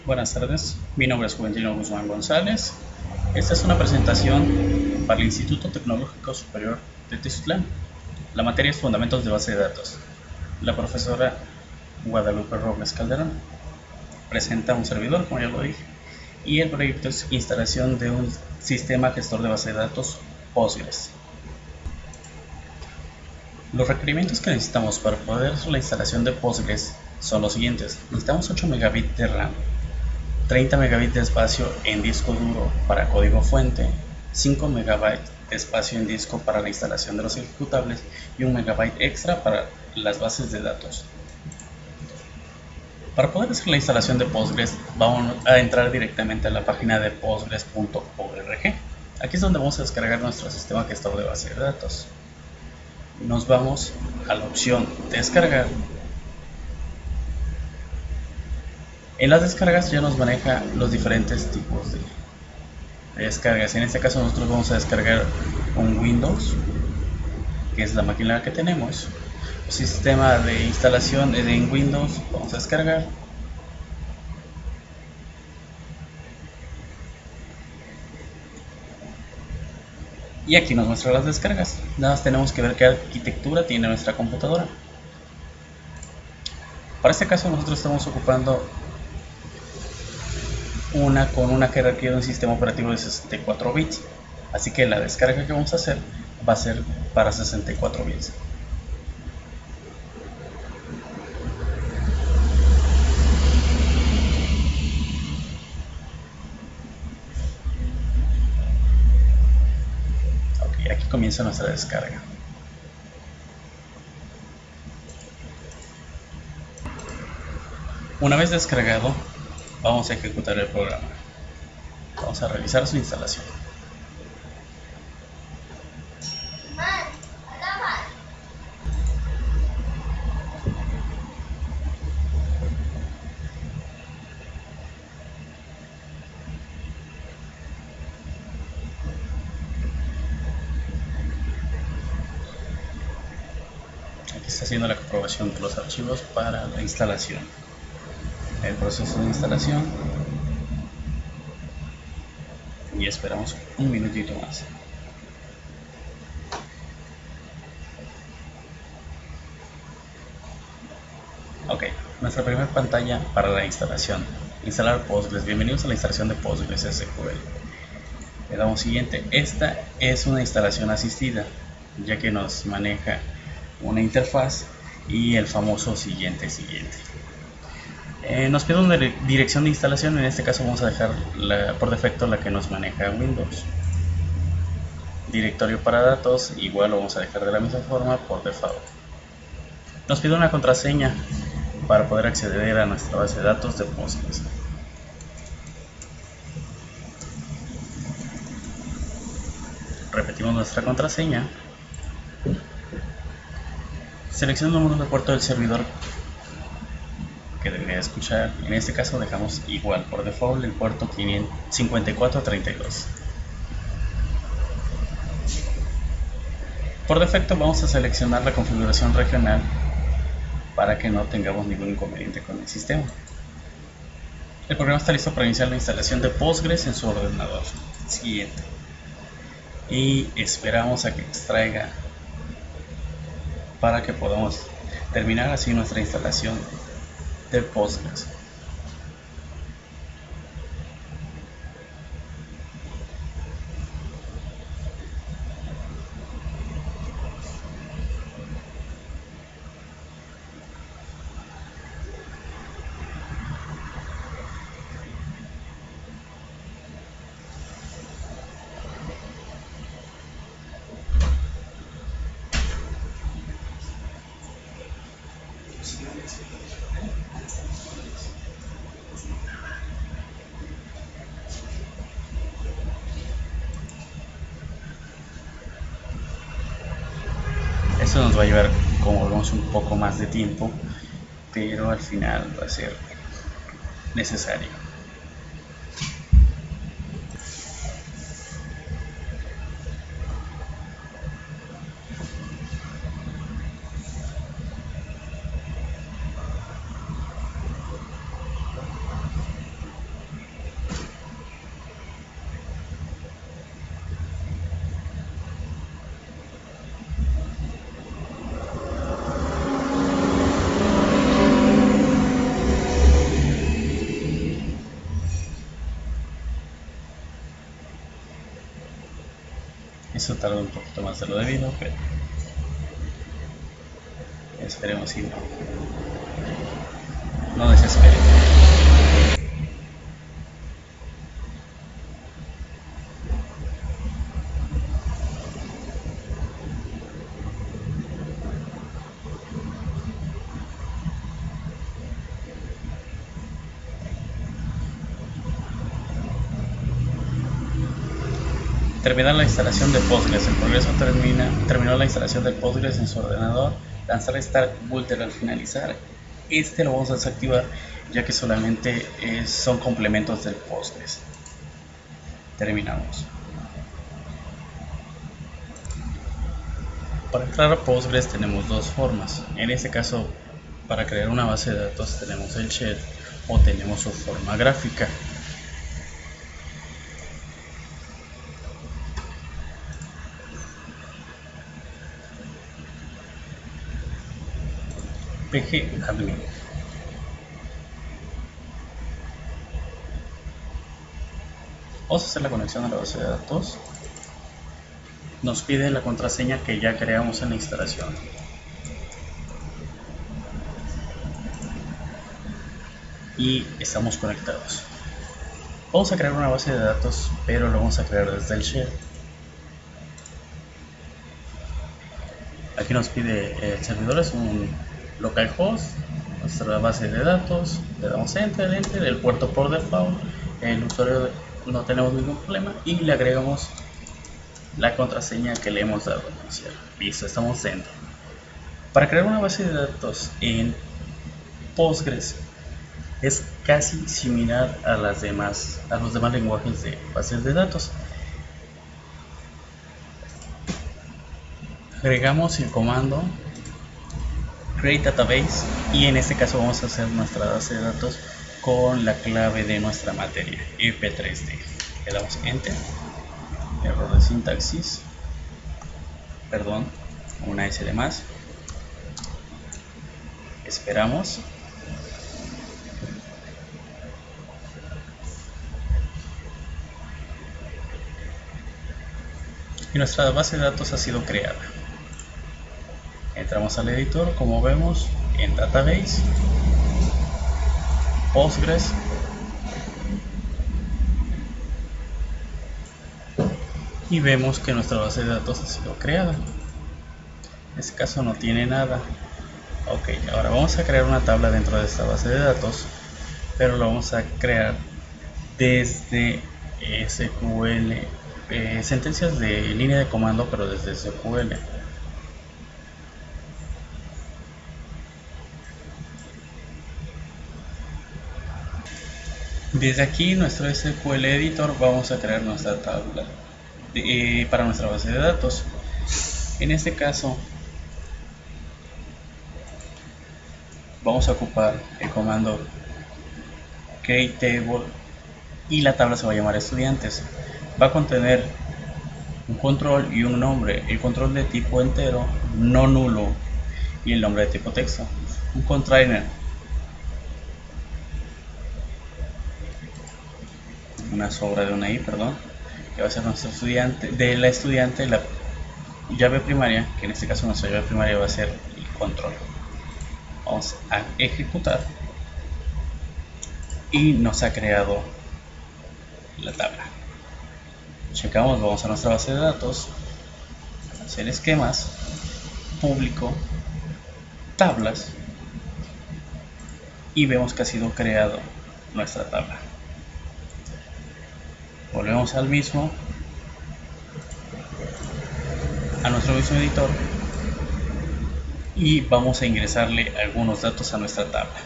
Buenas tardes, mi nombre es Juventino Guzmán González. Esta es una presentación para el Instituto Tecnológico Superior de Tizutlán. La materia es Fundamentos de Base de Datos. La profesora Guadalupe Robles Calderón presenta un servidor, como ya lo dije, y el proyecto es instalación de un sistema gestor de base de datos Postgres. Los requerimientos que necesitamos para poder hacer la instalación de Postgres son los siguientes. Necesitamos 8 megabits de RAM, 30 megabits de espacio en disco duro para código fuente, 5 megabytes de espacio en disco para la instalación de los ejecutables y 1 megabyte extra para las bases de datos. Para poder hacer la instalación de Postgres, vamos a entrar directamente a la página de postgres.org. Aquí es donde vamos a descargar nuestro sistema gestor de base de datos. Nos vamos a la opción descargar. En las descargas ya nos maneja los diferentes tipos de descargas. En este caso nosotros vamos a descargar un Windows, que es la máquina que tenemos. Sistema de instalación en Windows, vamos a descargar. Y aquí nos muestra las descargas. Nada más tenemos que ver qué arquitectura tiene nuestra computadora. Para este caso nosotros estamos ocupando una con una jerarquía de un sistema operativo de 64 bits. Así que la descarga que vamos a hacer va a ser para 64 bits. Ok, aquí comienza nuestra descarga. Una vez descargado, vamos a ejecutar el programa. Vamos a realizar su instalación. Aquí está haciendo la comprobación de los archivos para la instalación. El proceso de instalación. Y esperamos un minutito más. Ok, nuestra primera pantalla para la instalación. Instalar Postgres. Bienvenidos a la instalación de Postgres SQL. Le damos siguiente. Esta es una instalación asistida, ya que nos maneja una interfaz y el famoso siguiente. Nos pide una dirección de instalación. En este caso vamos a dejar por defecto la que nos maneja Windows. Directorio para datos, igual lo vamos a dejar de la misma forma por default. Nos pide una contraseña para poder acceder a nuestra base de datos de Postgres. Repetimos nuestra contraseña. Selecciono el número de puerto del servidor que debería escuchar. En este caso dejamos igual por default el puerto 5432. Por defecto vamos a seleccionar la configuración regional para que no tengamos ningún inconveniente con el sistema. El programa está listo para iniciar la instalación de Postgres en su ordenador. Siguiente. Y esperamos a que extraiga para que podamos terminar así nuestra instalación de Postgres. Esto nos va a llevar, como vemos, un poco más de tiempo, pero al final va a ser necesario. Eso tarda un poquito más de lo debido, pero esperemos si no desesperen. Terminar la instalación de Postgres. El progreso terminó la instalación de Postgres en su ordenador. Lanzar Start Bootler al finalizar. Este lo vamos a desactivar ya que solamente son complementos del Postgres. Terminamos. Para entrar a Postgres tenemos dos formas. En este caso, para crear una base de datos tenemos el shell o tenemos su forma gráfica. pgadmin. Vamos a hacer la conexión a la base de datos. Nos pide la contraseña que ya creamos en la instalación. Y estamos conectados. Vamos a crear una base de datos, pero lo vamos a crear desde el shell. Aquí nos pide el servidor, es un localhost, nuestra base de datos, le damos enter, el puerto por default, el usuario no tenemos ningún problema y le agregamos la contraseña que le hemos dado. Listo, estamos dentro. Para crear una base de datos en Postgres es casi similar a los demás lenguajes de bases de datos. Agregamos el comando create database y en este caso vamos a hacer nuestra base de datos con la clave de nuestra materia IP3D. Le damos enter, error de sintaxis, perdón, una S de más, esperamos. Y nuestra base de datos ha sido creada. Entramos al editor, como vemos, en Database, Postgres, y vemos que nuestra base de datos ha sido creada. En este caso no tiene nada. Ok, ahora vamos a crear una tabla dentro de esta base de datos, pero lo vamos a crear desde SQL, sentencias de línea de comando, pero desde SQL. Desde aquí, nuestro SQL Editor, vamos a crear nuestra tabla para nuestra base de datos. En este caso, vamos a ocupar el comando createTable y la tabla se va a llamar estudiantes. Va a contener un control y un nombre. El control de tipo entero, no nulo, y el nombre de tipo texto. Un container, una sobra de una i, perdón, que va a ser nuestro estudiante, de la estudiante, la llave primaria, que en este caso nuestra llave primaria va a ser el control. Vamos a ejecutar y nos ha creado la tabla. Checamos, vamos a nuestra base de datos, hacer esquemas, público, tablas, y vemos que ha sido creado nuestra tabla. Volvemos al mismo, a nuestro mismo editor, y vamos a ingresarle algunos datos a nuestra tabla.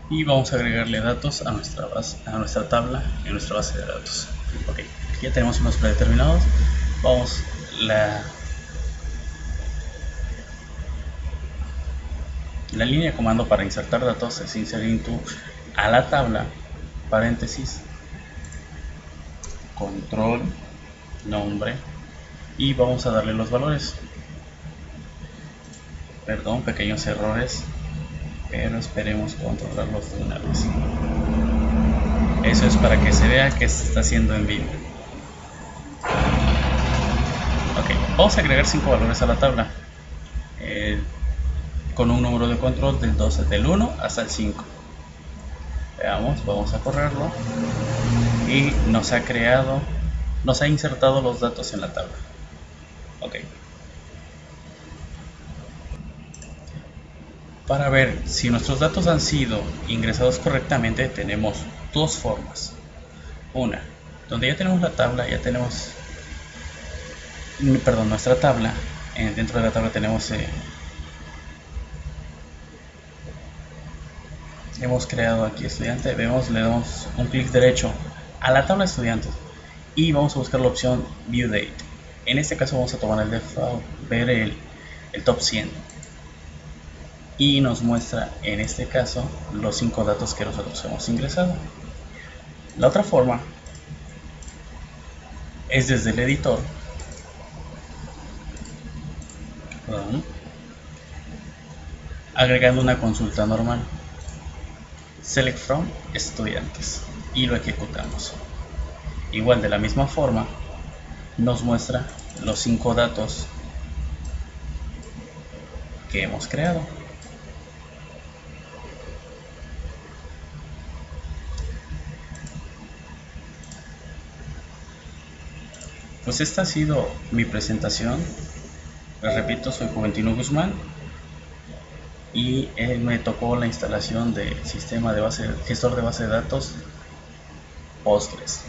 Y vamos a agregarle datos a nuestra tabla en nuestra base de datos. Ok, aquí ya tenemos unos predeterminados. Vamos, la línea de comando para insertar datos es insert into a la tabla, paréntesis, control, nombre, y vamos a darle los valores. Perdón, pequeños errores, pero esperemos controlarlos de una vez. Eso es para que se vea que se está haciendo en vivo. Vamos a agregar 5 valores a la tabla con un número de control del 1 hasta el 5. Veamos, vamos a correrlo y nos ha insertado los datos en la tabla. Ok. Para ver si nuestros datos han sido ingresados correctamente, tenemos dos formas. Una, donde ya tenemos la tabla, nuestra tabla. Dentro de la tabla hemos creado aquí estudiante. Vemos, le damos un clic derecho a la tabla de estudiantes y vamos a buscar la opción View Date. En este caso vamos a tomar el default, ver el top 100 y nos muestra en este caso los 5 datos que nosotros hemos ingresado. La otra forma es desde el editor, agregando una consulta normal, select from estudiantes, y lo ejecutamos. Igual, de la misma forma nos muestra los 5 datos que hemos creado. Pues esta ha sido mi presentación. Les repito, soy Juventino Guzmán y me tocó la instalación del sistema de gestor de base de datos Postgres.